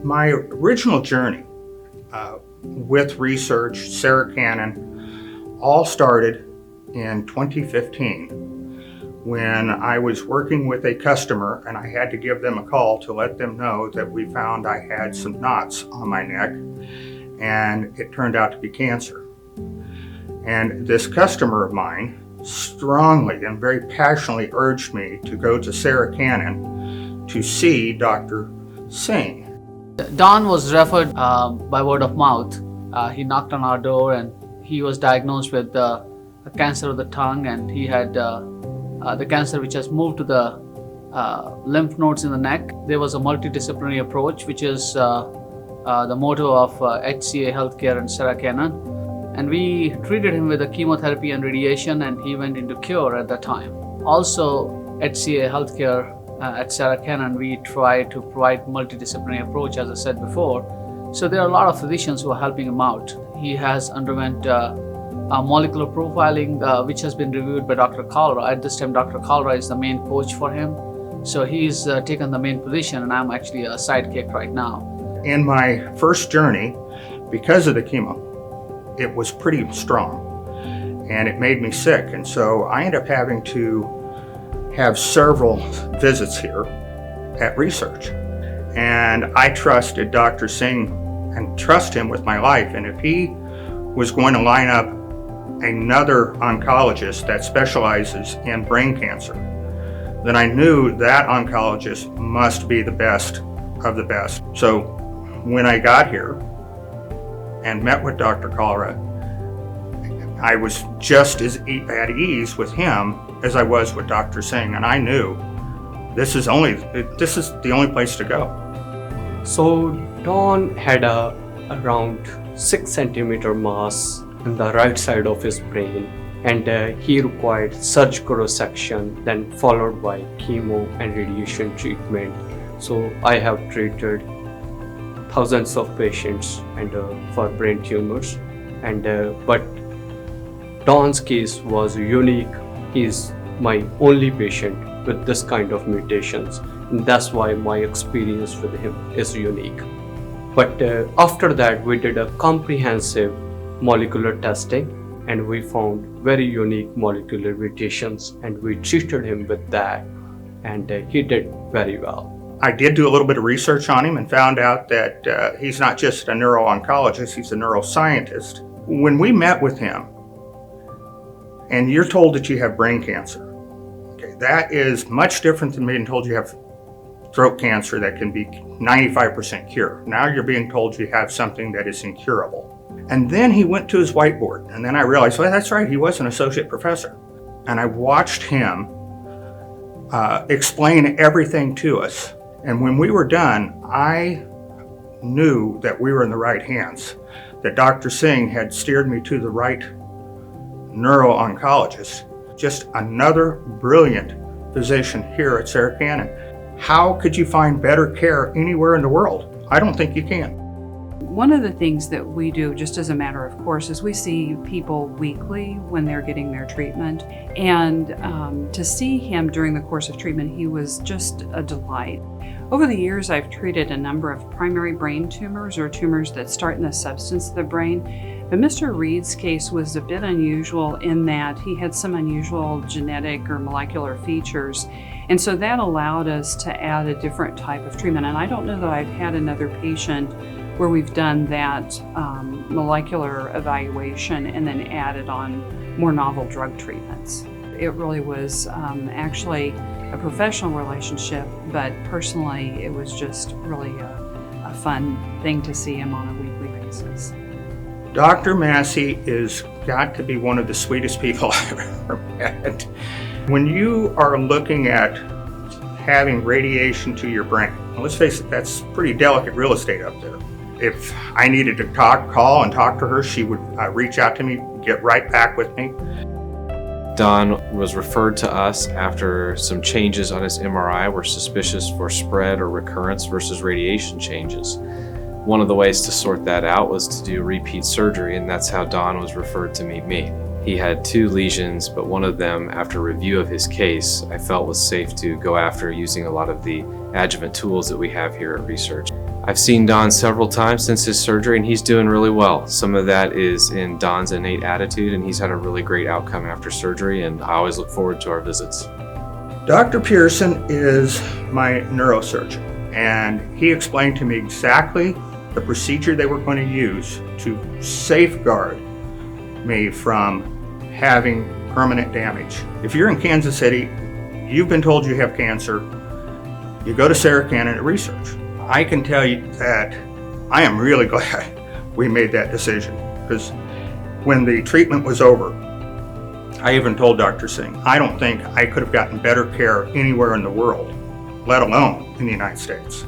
My original journey with research, Sarah Cannon, all started in 2015 when I was working with a customer and I had to give them a call to let them know that we found I had some knots on my neck and it turned out to be cancer. And this customer of mine strongly and very passionately urged me to go to Sarah Cannon to see Dr. Singh. Don was referred by word of mouth. He knocked on our door and he was diagnosed with a cancer of the tongue, and he had the cancer which has moved to the lymph nodes in the neck. There was a multidisciplinary approach, which is the motto of HCA Healthcare and Sarah Cannon. And we treated him with a chemotherapy and radiation, and he went into cure at that time. Also, HCA Healthcare at Sarah Cannon, we try to provide multidisciplinary approach, as I said before. So there are a lot of physicians who are helping him out. He has underwent molecular profiling, which has been reviewed by Dr. Kalra. At this time, Dr. Kalra is the main coach for him. So he's taken the main position, and I'm actually a sidekick right now. In my first journey, because of the chemo, it was pretty strong and it made me sick. And so I ended up having to have several visits here at research. And I trusted Dr. Singh and trust him with my life. And if he was going to line up another oncologist that specializes in brain cancer, then I knew that oncologist must be the best of the best. So when I got here and met with Dr. Kalra, I was just as at ease with him as I was with Dr. Singh, and I knew this is the only place to go. So Don had a around 6 centimeter mass in the right side of his brain, and he required surgical resection, then followed by chemo and radiation treatment. So I have treated thousands of patients and for brain tumors, and but Don's case was unique. He's my only patient with this kind of mutations, and that's why my experience with him is unique. But after that, we did a comprehensive molecular testing, and we found very unique molecular mutations, and we treated him with that, and he did very well. I did do a little bit of research on him and found out that he's not just a neuro-oncologist, he's a neuroscientist. When we met with him, and you're told that you have brain cancer, okay, that is much different than being told you have throat cancer that can be 95% cure. Now you're being told you have something that is incurable. And then he went to his whiteboard, and then I realized, well, that's right, he was an associate professor. And I watched him explain everything to us. And when we were done, I knew that we were in the right hands, that Dr. Singh had steered me to the right neuro-oncologist, just another brilliant physician here at Sarah Cannon. How could you find better care anywhere in the world? I don't think you can. One of the things that we do, just as a matter of course, is we see people weekly when they're getting their treatment. And to see him during the course of treatment, he was just a delight. Over the years, I've treated a number of primary brain tumors, or tumors that start in the substance of the brain. But Mr. Riead's case was a bit unusual in that he had some unusual genetic or molecular features. And so that allowed us to add a different type of treatment. And I don't know that I've had another patient where we've done that molecular evaluation and then added on more novel drug treatments. It really was actually a professional relationship, but personally it was just really a fun thing to see him on a weekly basis. Dr. Massey is got to be one of the sweetest people I've ever met. When you are looking at having radiation to your brain, let's face it, that's pretty delicate real estate up there. If I needed to call and talk to her, she would reach out to me, get right back with me. Don was referred to us after some changes on his MRI were suspicious for spread or recurrence versus radiation changes. One of the ways to sort that out was to do repeat surgery, and that's how Don was referred to meet me. He had 2 lesions, but one of them, after review of his case, I felt was safe to go after using a lot of the adjuvant tools that we have here at research. I've seen Don several times since his surgery, and he's doing really well. Some of that is in Don's innate attitude, and he's had a really great outcome after surgery, and I always look forward to our visits. Dr. Pearson is my neurosurgeon, and he explained to me exactly the procedure they were going to use to safeguard me from having permanent damage. If you're in Kansas City, you've been told you have cancer, you go to Sarah Cannon Research. I can tell you that I am really glad we made that decision, because when the treatment was over, I even told Dr. Singh, I don't think I could have gotten better care anywhere in the world, let alone in the United States.